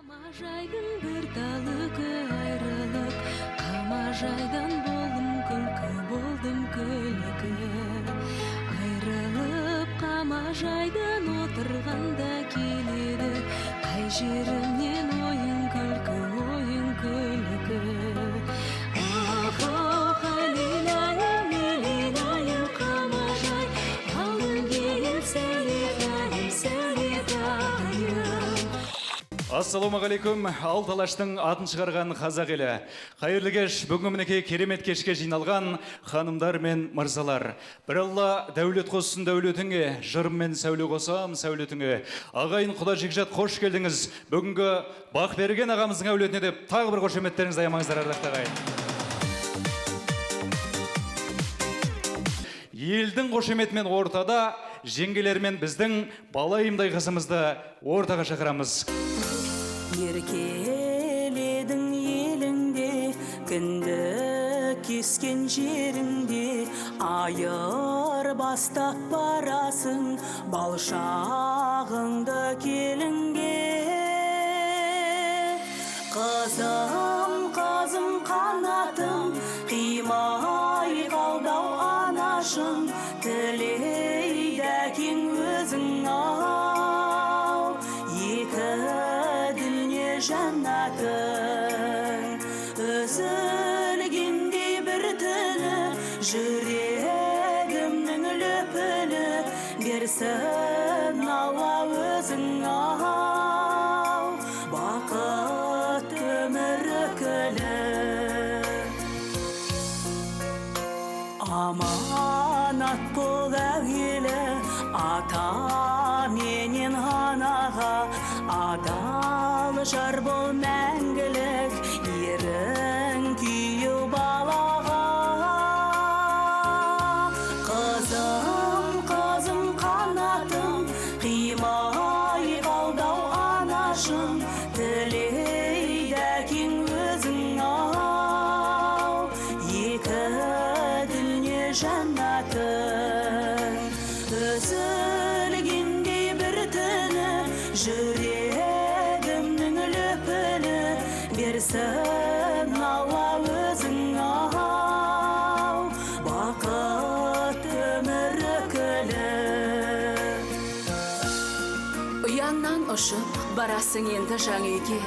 Қамажайдың бір талы айрылып, қамажайдан болдым күлкі. Айрылып қамажайдан отырғанда келеді, қай жерімнен ойын күлкі. Ах, лилайым, қамажай, алдың кейін сәулетайым. Ассалаумағалейкум, алты алаштың атын шығарған қазақ елі. Қайырлы кеш, бүгін мінекей керемет кешке жиналған ханымдар мен мырзалар. Бір Алла дәулет қоссын дәулетіңе, жырым мен сәуле қосам сәулетіңе. Ағайын құда жекжат қош келдіңіз. Бүгінгі Бақберген ағамыздың әулетіне деп тағы бір қошеметтеріңізді аямаңыздар, ардақты ағайын. Елдің қошеметімен ортада, жеңгелермен біздің балайымдай қызымызды ортаға шақырамыз. Еркеледің еліңде, күнді кескен жеріңде, айыр бастап барасың балшағыңды келінге. Қызым қанатым, қимай қалдау анашым, тілейді әкең өзің ау, екі дүние жаннатын. Үзілгендей бір түні, жүрегімнің лүпілі, берсін Алла өзің ау, бақыт өмір өкілі. Аманат бол әуелі, ата менен анаға, адал жар бол мәңгілік, ерің күйеу балаға. Қызым қанатым, қимай қалдау анашым, тілейді әкең өзің ау, екі дүние жаннатын. Үзілгендей бір түні, жүрегімнің лүпілі, берсін Алла өзің ау, бақыт өмір өкілі. Ұяңнан ұшып барасың енді жаң үйге,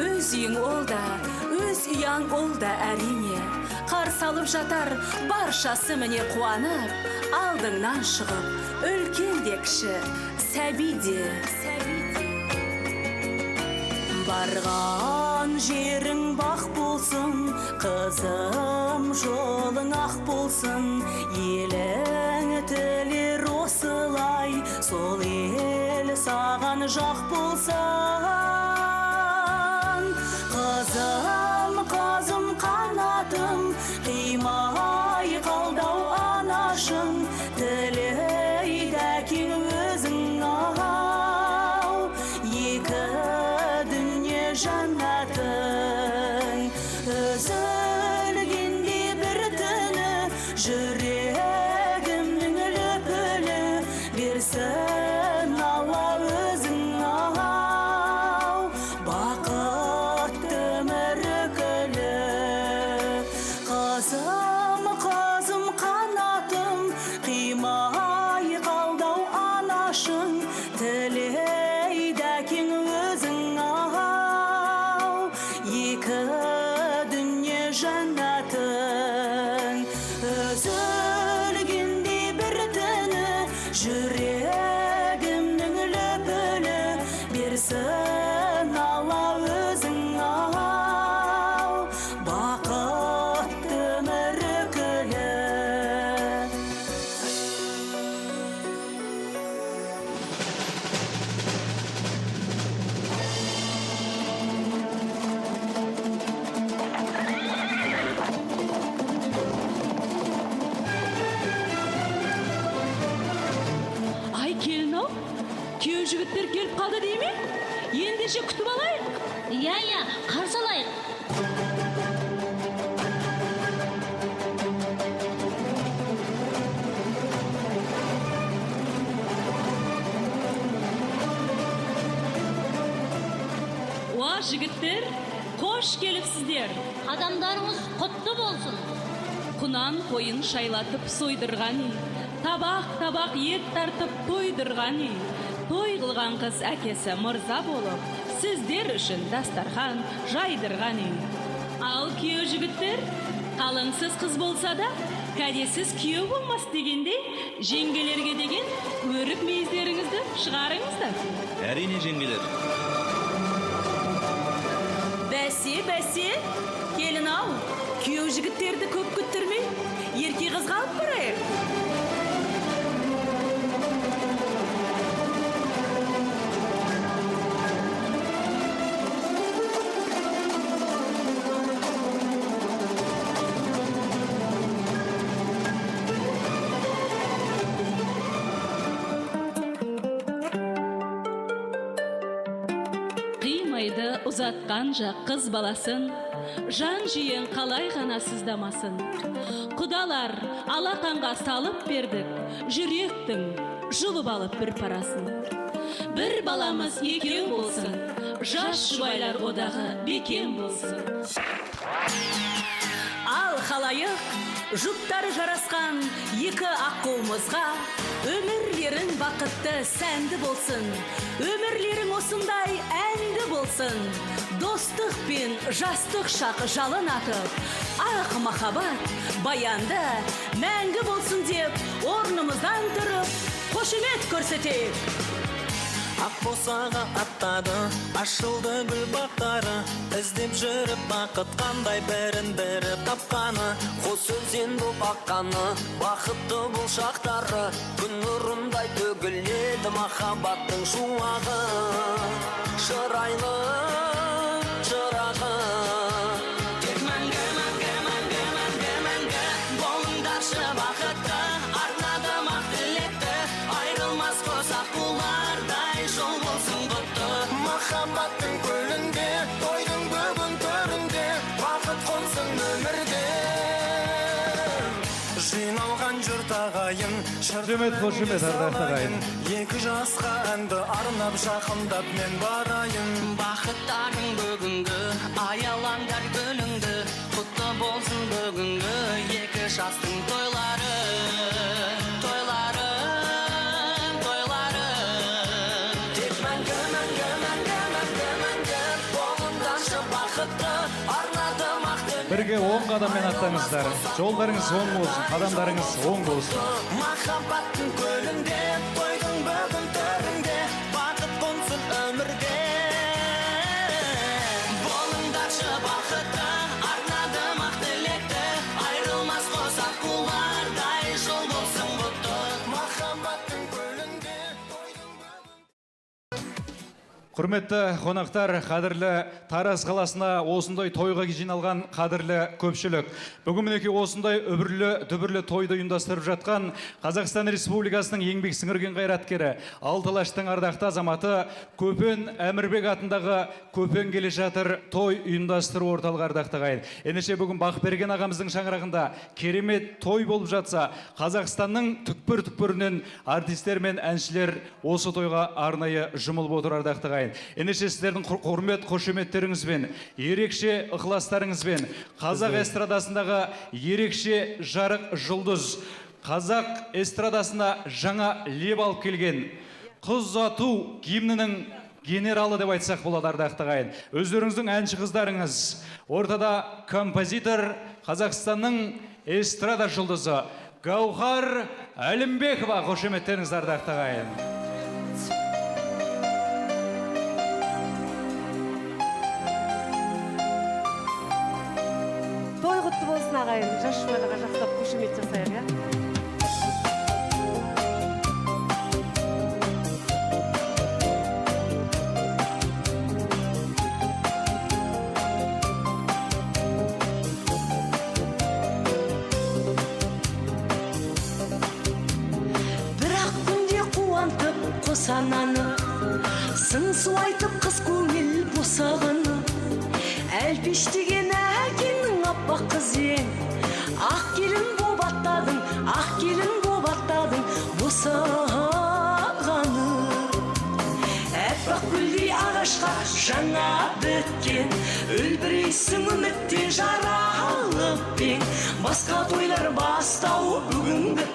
өз үйің ол да, өз ұяң ол да әрине. Қарсы алып жатар баршасы міне қуанып, алдыңнан шығып, үлкен де кіші, сәби де. Барған жерің бақ болсын, қызым жолың ақ болсын, елің тілер осылай, сол ел саған жақ болсын. Қызым қанатым, қимай қалдау анашым, тілейді әкең өзің ау, екі дүние жаннатын. Үзілгендей бір түні, жүрегімнің лүпілі, берсін Алла өзің ау, бақыт өмір өкілі. Қызым қанатым, қимай қалдау анашым, тілейді әкең өзің ау, екі дүние жаннатын. Үзілгендей бір түні, жүрегімнің лүпілі, берсін Алла өзің ау, бақыт өмір өкілі. Ай келін-ау, күйеу жігіттер келіп қалды дей ме? Ендеше күтіп алайық. Иә, қарсы алайық. Уа жігіттер, қош келіпсіздер. Адамдарыңыз құтты болсын. Құнан қойын шайлатып сойдырғаны, табақ ет тартып тойдырғаны, той қылған қыз әкесі мырза болып, сіздер үшін дастархан жайдырғаны. Ал күйеу жігіттер, қалыңсыз қыз болса да, кәдесіз күйеу болмас дегенде, жеңгелерге деген өрік мейіздеріңізді шығарыңыздар. Әрине жеңгелер. Бәсе, келін ау, күйеу жігіттерді көп күттірмей, ерке қызға алып барайық. Қимайды ұзатқан жақ қыз баласын, жан жиен қалай ғана сыздамасын. Құдалар алақанға салып бердік, жүректің жұлып алып бір парасын. Бір баламыз екеу болсын, жас жұбайлар одағы бекем болсын. Ал халайық, жұптары жарасқан екі аққуымызға өмірлерің бақытты сәнді болсын, өмірлерің осындай әнді болсын. Достық пен жастық шақ жалын атып, ақ махаббат баянды мәңгі болсын деп, орнымыздан тұрып, қошемет көрсетейік. Ақ босаға аттады, ашылды гүл бақтары, іздеп жүріп бақыт қандай бірін-бірі тапқаны. Қос өзен боп аққаны, бақытты бұл шақтары, күн нұрындай төгіледі махаббаттың шуағы. Шырайлы шырағы, тек мәңгі болыңдаршы бақытты, арнадым ақ тілекті, айрылмас қос аққулардай жол болсын құтты. Махаббаттың көлінде, тойдың бүгін төрінде, бақыт қонсын өмірде. Жиналған жұрт ағайын, Қошемет, ардақты ағайын. Екі жасқа әнді арнап жақындап мен барайын. Бақыттарың бүгінгі, аялаңдар гүліңді, құтты болсын бүгінгі екі жастың тойлары. Тойлары, тойлары, тек мәңгі болыңдаршы бақытты, арнадым ақ тілекті. Бірге 10 қадаммен аттаңыздар. Жолдарыңыз оң болсын, қадамдарыңыз оң болсын. Махаббаттың көлінде, тойдың бүгін төрінде, бақыт қонсын өмірде. Болыңдаршы бақытты, арнадым ақ тілекті, айрылмас қос аққулардай жол болсын құтты. Махаббаттың көлінде, Құрметті қонақтар, қадірлі Тараз қаласына осындай тойға жиналған қадірлі көпшілік. Бүгін мінекей осындай дүбірлі тойды ұйымдастырып жатқан Қазақстан Республикасының еңбек сіңірген қайраткері, Алталаштың ардақты азаматы Көпен Әмірбек атындағы Көпен келе жатыр той ұйымдастыру орталығы ардақты ағайын. Ендеше бүгін Бақберген ағамыздың шаңырағында керемет той болып жатса, Қазақстанның түкпір-түкпірінен артистер мен әншілер осы тойға арнайы жұмылып отыр ардақты ағайын. Ендеше сіздердің құрмет қошеметтеріңізбен, ерекше ықыластарыңызбен қазақ эстрадасындағы ерекше жарық жұлдыз, қазақ эстрадасына жаңа леп алып келген қыз ұзату гимнінің генералы деп айтсақ болады ардақты ағайын. Өздеріңіздің әнші қыздарыңыз, ортада композитор, Қазақстанның эстрада жұлдызы Гаухар Әлімбекова. Қошеметтеріңіз ардақты ағайын. Той құтты болсын ағайын, жас жұбайларға жақсылап қошемет жасайық, иә? Бірақ күнде қуантып қосананы, сын суайтып қыз көңіл босағаны, әлпештеген әкенің аппақ қыз ең, ақ келін боп аттадың, ақ келін боп аттадың босағаны. Әппақ гүлдей ағашқа жаңа біткен үлбірейсің үміттен жаралыппен басқа тойлар бастау бүгінгі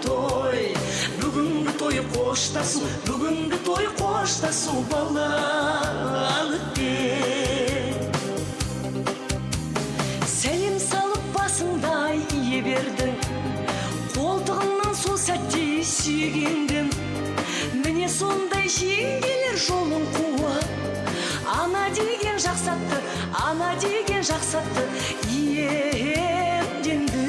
той қоштасу бүгінгі той қоштасу балалықпен сәлем салып басыңдай ие бердің қолтығымнан сол сәтте сүйгендім міне сондай жеңгелер жолын қуып ана деген жақсатты иемденді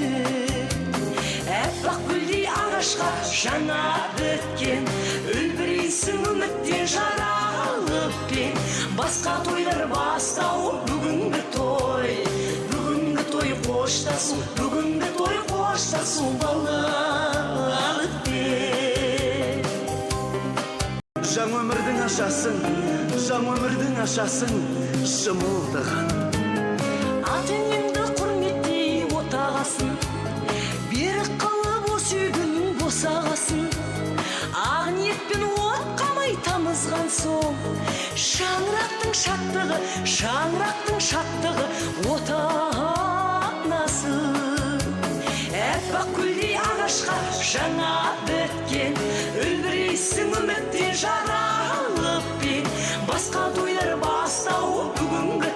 әппақ гүлдей ағашқа жаңа біткен үлбірейсің үміттен жаралыппен басқа тойлар бастау бүгінгі той қоштасу бүгінгі той қоштасу балалықпен Жаңа өмірдің ашасын шымылдаған ата-енеңді құрметтей отағасын берік қалып осы үйдің босағасын ақ ниетпен от қамай тамызған соң шаңырақтың шаттығы отанасы әппақ гүлдей ағашқа жаңа біткен үлбірейсің үміттен жаралыппен басқа тойлар бастау бүгінгі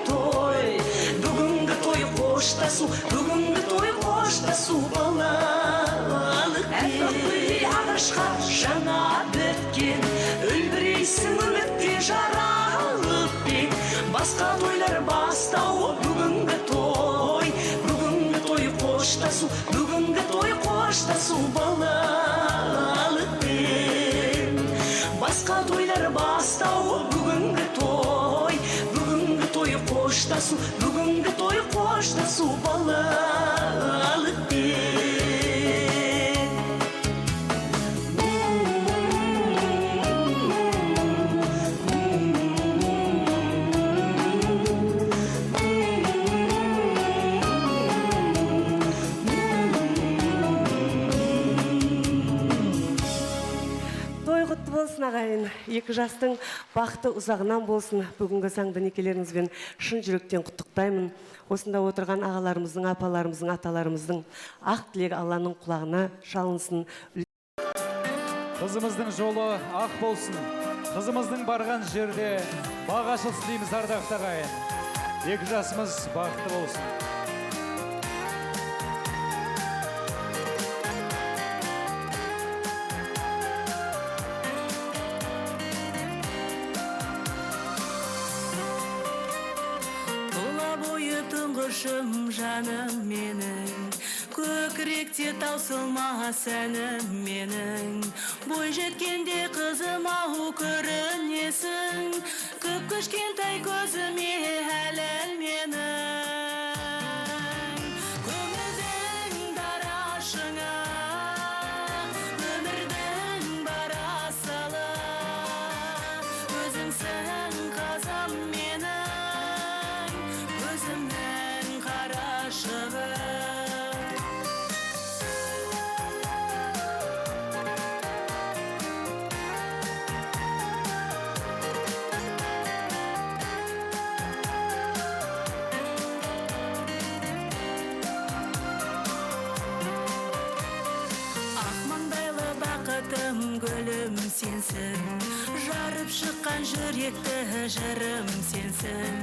той қоштасу балалықпен әппақ гүлдей ағашқа жаңа біткен үлбірейсің үміттен жаралыппен басқа тойлар бастау бүгінгі той қоштасу балалықпен басқа тойлар бастау бүгінгі той қоштасу балалықпен ағайын, екі жастың бақыты ұзағынан болсын. Бүгінгі заңды некелеріңізбен шын жүректен құттықтаймын. Осында отырған ағаларымыздың, апаларымыздың, аталарымыздың ақ тілегі Алланың құлағына шалынсын. Қызымыздың жолы ақ болсын. Қызымыздың барған жерде бақ ашылсын дейміз ардақты ағайын. Екі жасымыз бақытты болсын. Тұңғышым жаным менің, көкіректе таусылма сәнім менің. Бой жеткенде қызым ау көрінесің, көп кішкентай көзіме әләл менің. Көңілдің дарашыңа, өмірдің барасалы, өзіңсің қазам менің, өзімнің қарашығы. Ақмаңдайлы бақытым гүлім сенсің, жарып шыққан жүректі жырым сенсің.